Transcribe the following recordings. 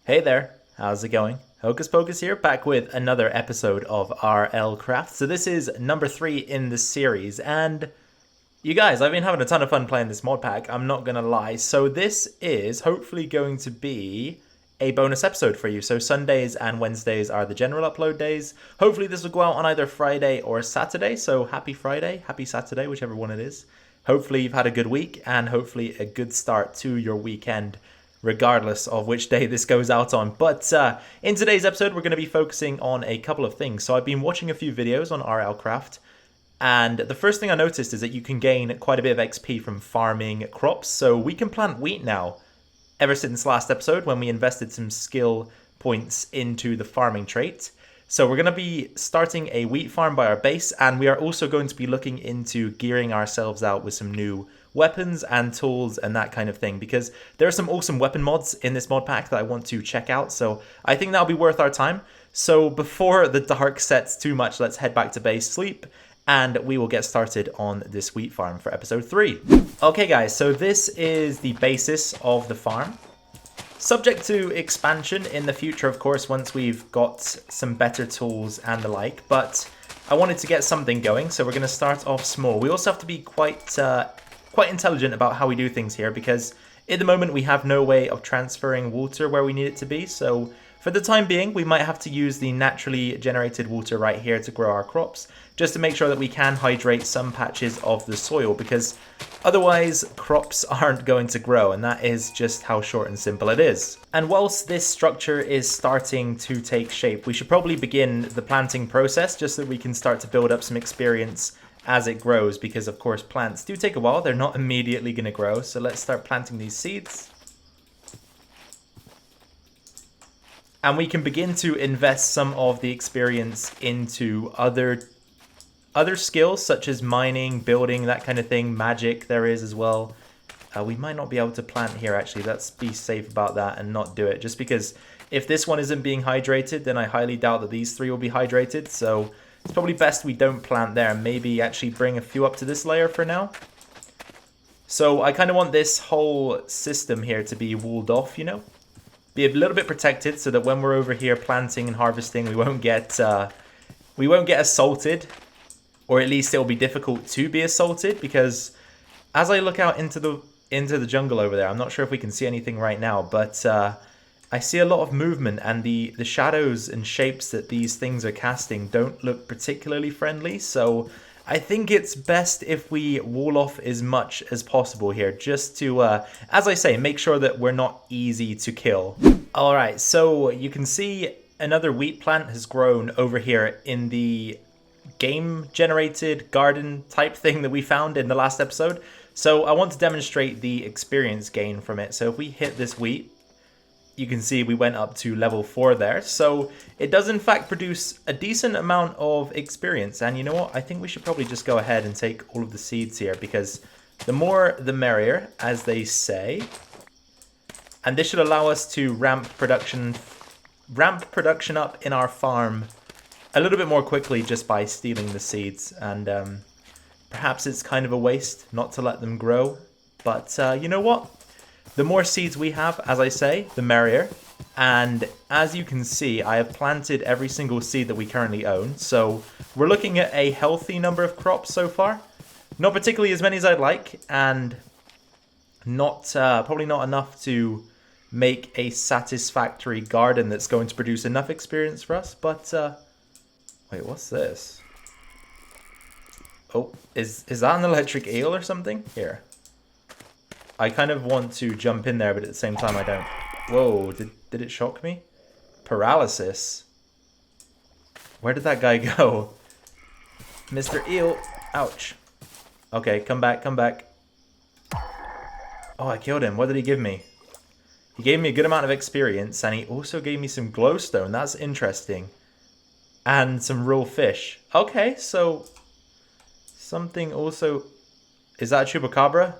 Hey there, how's it going? Hocus Pocus here, back with another episode of RLCraft. So this is number 3 in the series, and you guys, I've been having a ton of fun playing this mod pack, I'm not gonna lie. So this is hopefully going to be a bonus episode for you. So Sundays and Wednesdays are the general upload days. Hopefully this will go out on either Friday or Saturday, so happy Friday, happy Saturday, whichever one it is. Hopefully you've had a good week, and hopefully a good start to your weekend, regardless of which day this goes out on. But in today's episode, we're going to be focusing on a couple of things. So I've been watching a few videos on RLCraft, and the first thing I noticed is that you can gain quite a bit of XP from farming crops. So we can plant wheat now, ever since last episode when we invested some skill points into the farming trait. So we're going to be starting a wheat farm by our base, and we are also going to be looking into gearing ourselves out with some new weapons and tools and that kind of thing, because there are some awesome weapon mods in this mod pack that I want to check out, so I think that'll be worth our time. So before the dark sets too much, let's head back to base, sleep, and we will get started on this wheat farm for episode 3. Okay guys, so this is the basis of the farm. Subject to expansion in the future, of course, once we've got some better tools and the like, but I wanted to get something going, so we're going to start off small. We also have to be quite intelligent about how we do things here, because at the moment we have no way of transferring water where we need it to be, so for the time being we might have to use the naturally generated water right here to grow our crops, just to make sure that we can hydrate some patches of the soil, because otherwise crops aren't going to grow, and that is just how short and simple it is. And whilst this structure is starting to take shape, we should probably begin the planting process, just so that we can start to build up some experience as it grows, because of course plants do take a while, they're not immediately going to grow. So let's start planting these seeds. And we can begin to invest some of the experience into other skills, such as mining, building, that kind of thing. Magic there is as well. We might not be able to plant here actually, let's be safe about that and not do it, just because if this one isn't being hydrated, then I highly doubt that these 3 will be hydrated, so it's probably best we don't plant there, and maybe actually bring a few up to this layer for now. So I kind of want this whole system here to be walled off, you know? Be a little bit protected, so that when we're over here planting and harvesting, we won't get assaulted, or at least it'll be difficult to be assaulted, because as I look out into the jungle over there, I'm not sure if we can see anything right now, but I see a lot of movement, and the shadows and shapes that these things are casting don't look particularly friendly, so I think it's best if we wall off as much as possible here, just to, as I say, make sure that we're not easy to kill. Alright, so you can see another wheat plant has grown over here in the game-generated garden type thing that we found in the last episode. So I want to demonstrate the experience gain from it. So if we hit this wheat, you can see we went up to level 4 there. So it does in fact produce a decent amount of experience. And you know what? I think we should probably just go ahead and take all of the seeds here, because the more the merrier, as they say. And this should allow us to ramp production up in our farm a little bit more quickly just by stealing the seeds. And perhaps it's kind of a waste not to let them grow. But you know what? The more seeds we have, as I say, the merrier. And as you can see, I have planted every single seed that we currently own. So we're looking at a healthy number of crops so far. Not particularly as many as I'd like, and not probably not enough to make a satisfactory garden that's going to produce enough experience for us. But wait, what's this? Oh, is that an electric eel or something? Here. I kind of want to jump in there, but at the same time I don't. Whoa, did it shock me? Paralysis. Where did that guy go? Mr. Eel. Ouch. Okay, come back, come back. Oh, I killed him. What did he give me? He gave me a good amount of experience, and he also gave me some glowstone. That's interesting. And some raw fish. Okay, so something also... Is that a chupacabra?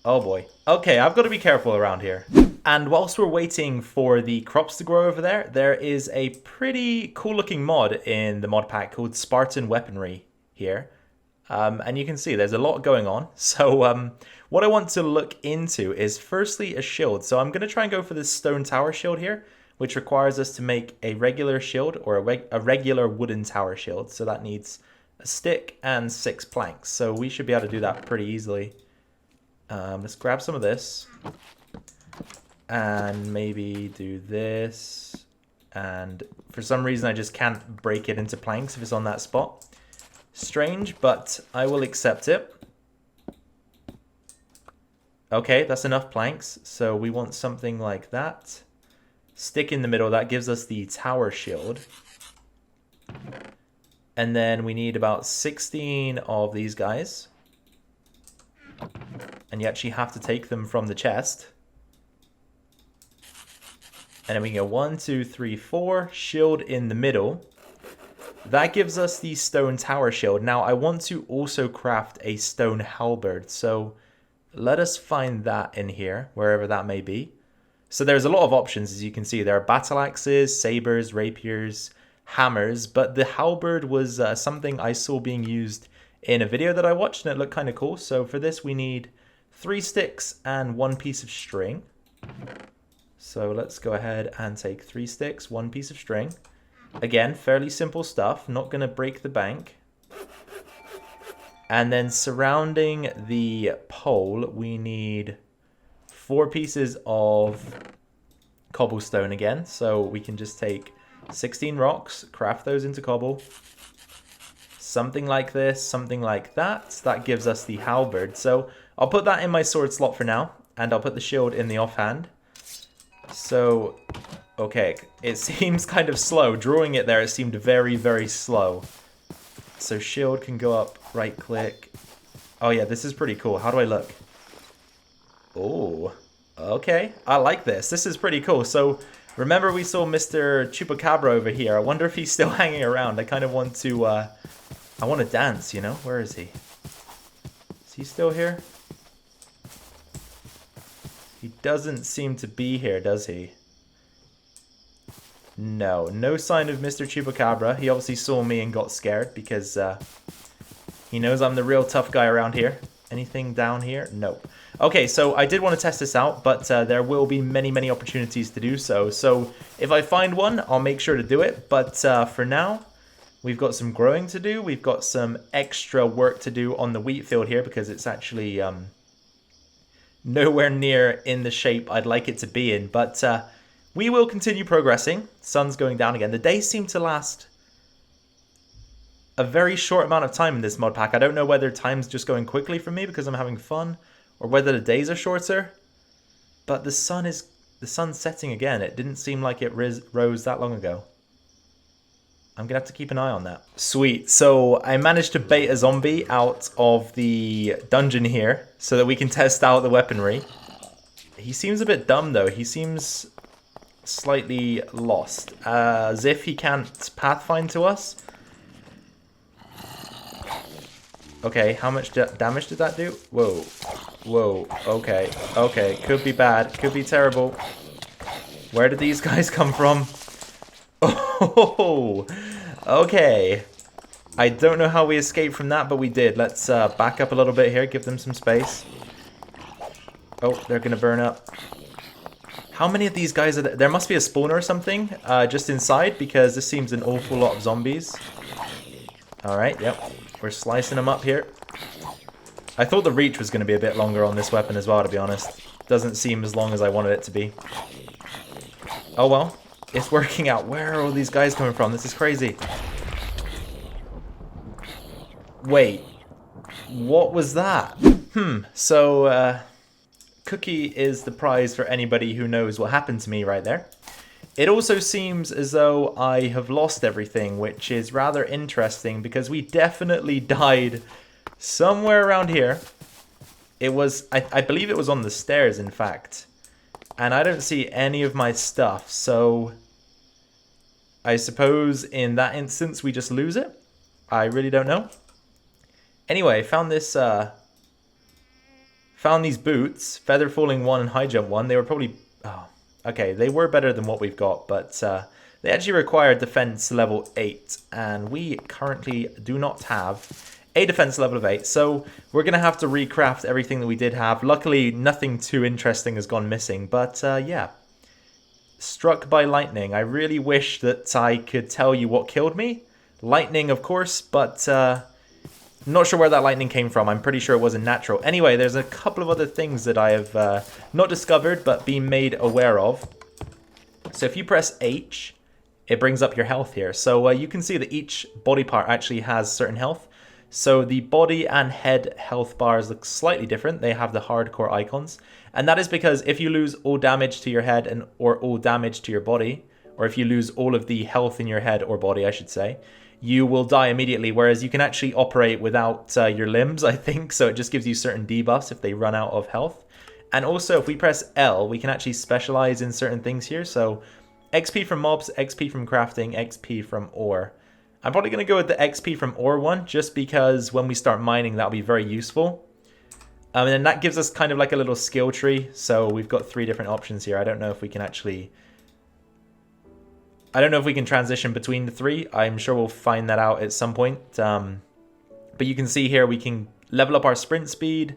Oh boy. Okay, I've got to be careful around here. And whilst we're waiting for the crops to grow over there, there is a pretty cool looking mod in the mod pack called Spartan Weaponry here. And you can see there's a lot going on. So what I want to look into is firstly a shield. So I'm going to try and go for this stone tower shield here, which requires us to make a regular shield or a regular wooden tower shield. So that needs a stick and 6 planks. So we should be able to do that pretty easily. Let's grab some of this and maybe do this. And for some reason, I just can't break it into planks if it's on that spot. Strange, but I will accept it. Okay, that's enough planks. So we want something like that. Stick in the middle. That gives us the tower shield. And then we need about 16 of these guys. And you actually have to take them from the chest. And then we can go 1, 2, 3, 4. Shield in the middle. That gives us the stone tower shield. Now, I want to also craft a stone halberd. So let us find that in here, wherever that may be. So there's a lot of options, as you can see. There are battle axes, sabers, rapiers, hammers. But the halberd was something I saw being used in a video that I watched, and it looked kind of cool. So for this, we need 3 sticks and 1 piece of string. So let's go ahead and take 3 sticks, 1 piece of string. Again, fairly simple stuff, not going to break the bank. And then surrounding the pole, we need 4 pieces of cobblestone again. So we can just take 16 rocks, craft those into cobble. Something like this, something like that. That gives us the halberd. So I'll put that in my sword slot for now, and I'll put the shield in the offhand. So, okay, it seems kind of slow. Drawing it there, it seemed very, very slow. So shield can go up, right click. Oh yeah, this is pretty cool. How do I look? Oh, okay. I like this. This is pretty cool. So remember we saw Mr. Chupacabra over here. I wonder if he's still hanging around. I kind of want to, I want to dance, you know? Where is he? Is he still here? He doesn't seem to be here, does he? No, no sign of Mr. Chupacabra. He obviously saw me and got scared because he knows I'm the real tough guy around here. Anything down here? Nope. Okay, so I did want to test this out, but there will be many, many opportunities to do so. So if I find one, I'll make sure to do it. But for now, we've got some growing to do. We've got some extra work to do on the wheat field here because it's actually nowhere near in the shape I'd like it to be in. But we will continue progressing. Sun's going down again. The days seem to last a very short amount of time in this mod pack. I don't know whether time's just going quickly for me because I'm having fun, or whether the days are shorter. But the sun's setting again. It didn't seem like it rose that long ago. I'm gonna have to keep an eye on that. Sweet. So I managed to bait a zombie out of the dungeon here so that we can test out the weaponry. He seems a bit dumb though. He seems slightly lost, as if he can't pathfind to us. Okay, how much damage did that do? Whoa. Whoa. Okay. Okay. Could be bad. Could be terrible. Where did these guys come from? Oh, okay. I don't know how we escaped from that, but we did. Let's back up a little bit here. Give them some space. Oh, they're going to burn up. How many of these guys are there? There must be a spawner or something just inside, because this seems an awful lot of zombies. Alright, yep. We're slicing them up here. I thought the reach was going to be a bit longer on this weapon as well, to be honest. Doesn't seem as long as I wanted it to be. Oh well, it's working out. Where are all these guys coming from? This is crazy. Wait, what was that? So, Cookie is the prize for anybody who knows what happened to me right there. It also seems as though I have lost everything, which is rather interesting because we definitely died somewhere around here. It was, I believe it was on the stairs, in fact. And I don't see any of my stuff, so I suppose in that instance we just lose it? I really don't know. Anyway, found this, found these boots, feather falling 1 and high jump 1. They were probably, okay, they were better than what we've got, but they actually require defense level 8, and we currently do not have a defense level of 8. So we're going to have to recraft everything that we did have. Luckily, nothing too interesting has gone missing. But yeah, struck by lightning. I really wish that I could tell you what killed me. Lightning, of course, but I'm not sure where that lightning came from. I'm pretty sure it wasn't natural. Anyway, there's a couple of other things that I have not discovered, but been made aware of. So if you press H, it brings up your health here. So you can see that each body part actually has certain health. So the body and head health bars look slightly different. They have the hardcore icons. And that is because if you lose all damage to your head or all damage to your body, or if you lose all of the health in your head or body, I should say, you will die immediately. Whereas you can actually operate without your limbs, I think. So it just gives you certain debuffs if they run out of health. And also if we press L, we can actually specialize in certain things here. So XP from mobs, XP from crafting, XP from ore. I'm probably going to go with the XP from ore one, just because when we start mining, that'll be very useful. And then that gives us kind of like a little skill tree. So we've got 3 different options here. I don't know if we can actually... I don't know if we can transition between the 3. I'm sure we'll find that out at some point. But you can see here we can level up our sprint speed.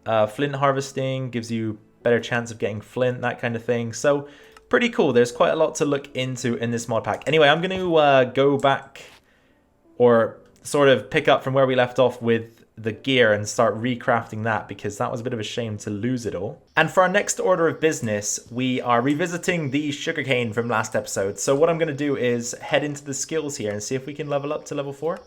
Flint harvesting gives you better chance of getting flint, that kind of thing. So pretty cool. There's quite a lot to look into in this mod pack. Anyway, I'm going to go back or sort of pick up from where we left off with the gear and start recrafting that, because that was a bit of a shame to lose it all. And for our next order of business, we are revisiting the sugarcane from last episode. So what I'm going to do is head into the skills here and see if we can level up to level 4.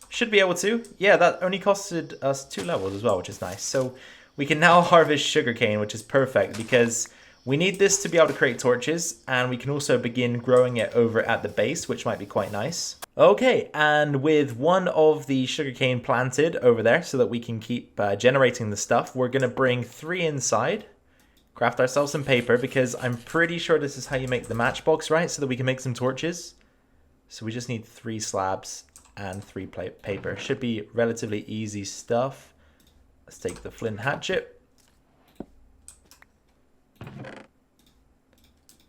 Should be able to. Yeah, that only costed us 2 levels as well, which is nice. So we can now harvest sugarcane, which is perfect because we need this to be able to create torches, and we can also begin growing it over at the base, which might be quite nice. Okay, and with one of the sugarcane planted over there so that we can keep generating the stuff, we're going to bring 3 inside, craft ourselves some paper, because I'm pretty sure this is how you make the matchbox, right? So that we can make some torches. So we just need 3 slabs and 3 paper. Should be relatively easy stuff. Let's take the flint hatchet.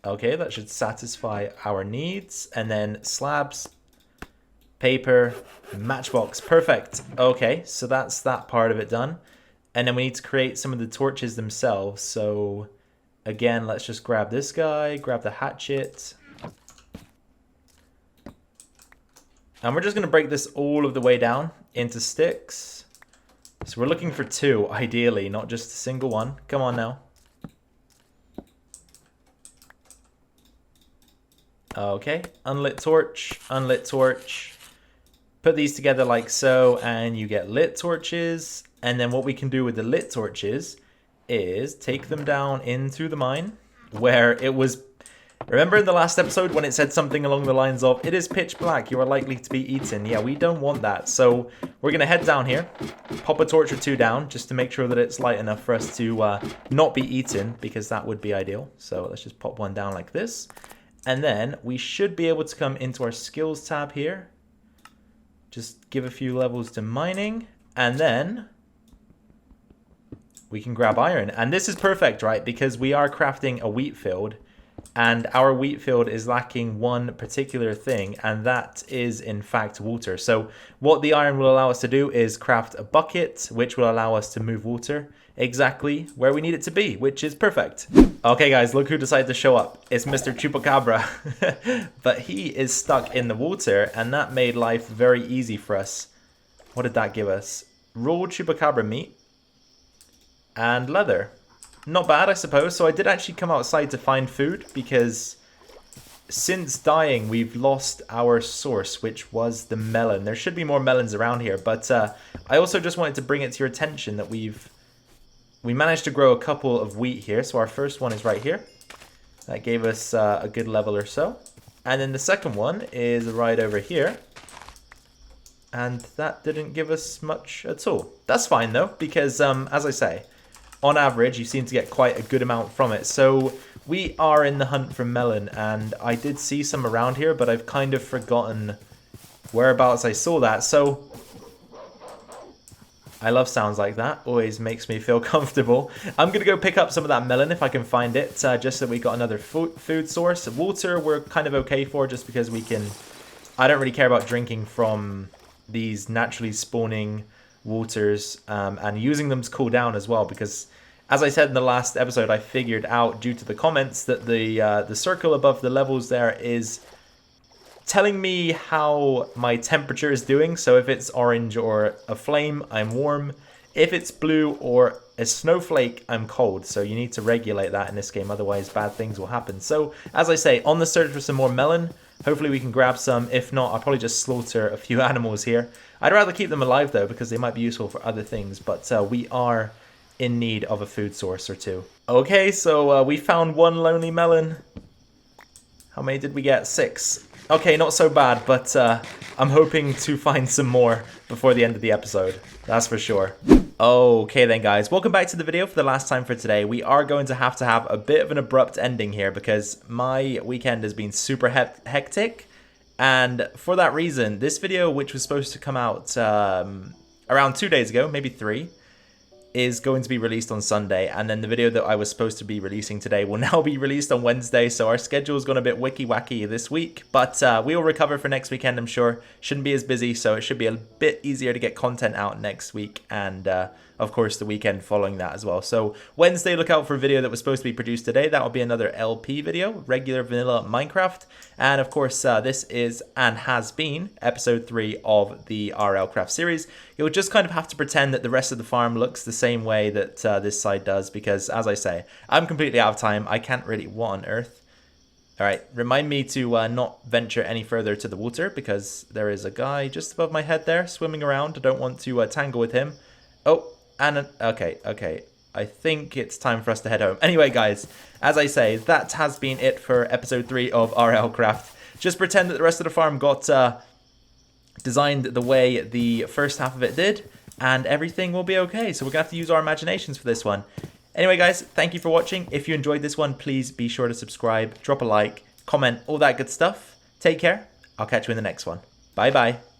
Okay, that should satisfy our needs. And then slabs, paper, matchbox. Perfect. Okay, so that's that part of it done. And then we need to create some of the torches themselves. So again, let's just grab this guy, grab the hatchet. And we're just going to break this all of the way down into sticks. So we're looking for 2, ideally, not just a single one. Come on now. Okay, unlit torch, unlit torch. Put these together like so, and you get lit torches. And then what we can do with the lit torches is take them down into the mine, where it was... Remember in the last episode when it said something along the lines of, it is pitch black, you are likely to be eaten. Yeah, we don't want that. So we're going to head down here, pop a torch or 2 down, just to make sure that it's light enough for us to not be eaten, because that would be ideal. So let's just pop one down like this. And then we should be able to come into our skills tab here. Just give a few levels to mining. And then we can grab iron. And this is perfect, right? Because we are crafting a wheat field. And our wheat field is lacking one particular thing, and that is in fact water. So what the iron will allow us to do is craft a bucket, which will allow us to move water exactly where we need it to be, which is perfect. Okay guys, look who decided to show up. It's Mr. Chupacabra. But he is stuck in the water, and that made life very easy for us. What did that give us? Raw Chupacabra meat and leather. Not bad, I suppose. So I did actually come outside to find food, because since dying, we've lost our source, which was the melon. There should be more melons around here, but I also just wanted to bring it to your attention that we managed to grow a couple of wheat here. So our first one is right here. That gave us a good level or so. And then the second one is right over here. And that didn't give us much at all. That's fine though, because as I say, on average, you seem to get quite a good amount from it. So we are in the hunt for melon, and I did see some around here, but I've kind of forgotten whereabouts I saw that. So I love sounds like that. Always makes me feel comfortable. I'm going to go pick up some of that melon if I can find it, just so we got another food source. Water we're kind of okay for, just because we can... I don't really care about drinking from these naturally spawning waters and using them to cool down as well, because as I said in the last episode, I figured out due to the comments that the circle above the levels there is telling me how my temperature is doing. So if it's orange or a flame, I'm warm. If it's blue or a snowflake, I'm cold. So you need to regulate that in this game, otherwise bad things will happen. So as I say, on the search for some more melon. Hopefully we can grab some. If not, I'll probably just slaughter a few animals here. I'd rather keep them alive though, because they might be useful for other things. But we are in need of a food source or two. Okay, so we found one lonely melon. How many did we get? 6. Okay, not so bad, but I'm hoping to find some more before the end of the episode. That's for sure. Okay then guys, welcome back to the video for the last time for today. We are going to have a bit of an abrupt ending here because my weekend has been super hectic. And for that reason, this video, which was supposed to come out around 2 days ago, maybe 3, is going to be released on Sunday, and then the video that I was supposed to be releasing today will now be released on Wednesday, so our schedule's gone a bit wicky-wacky this week, but we will recover for next weekend, I'm sure. Shouldn't be as busy, so it should be a bit easier to get content out next week, and of course the weekend following that as well. So Wednesday, look out for a video that was supposed to be produced today. That will be another LP video, regular vanilla Minecraft, and of course this is and has been episode 3 of the RLCraft series. You'll just kind of have to pretend that the rest of the farm looks the same way that this side does, because as I say, I'm completely out of time. I can't really... What on earth? Alright, remind me to not venture any further to the water, because there is a guy just above my head there swimming around. I don't want to tangle with him. Oh, and... Okay. I think it's time for us to head home. Anyway, guys, as I say, that has been it for episode 3 of RLCraft. Just pretend that the rest of the farm got designed the way the first half of it did, and everything will be okay. So we're going to have to use our imaginations for this one. Anyway, guys, thank you for watching. If you enjoyed this one, please be sure to subscribe, drop a like, comment, all that good stuff. Take care. I'll catch you in the next one. Bye-bye.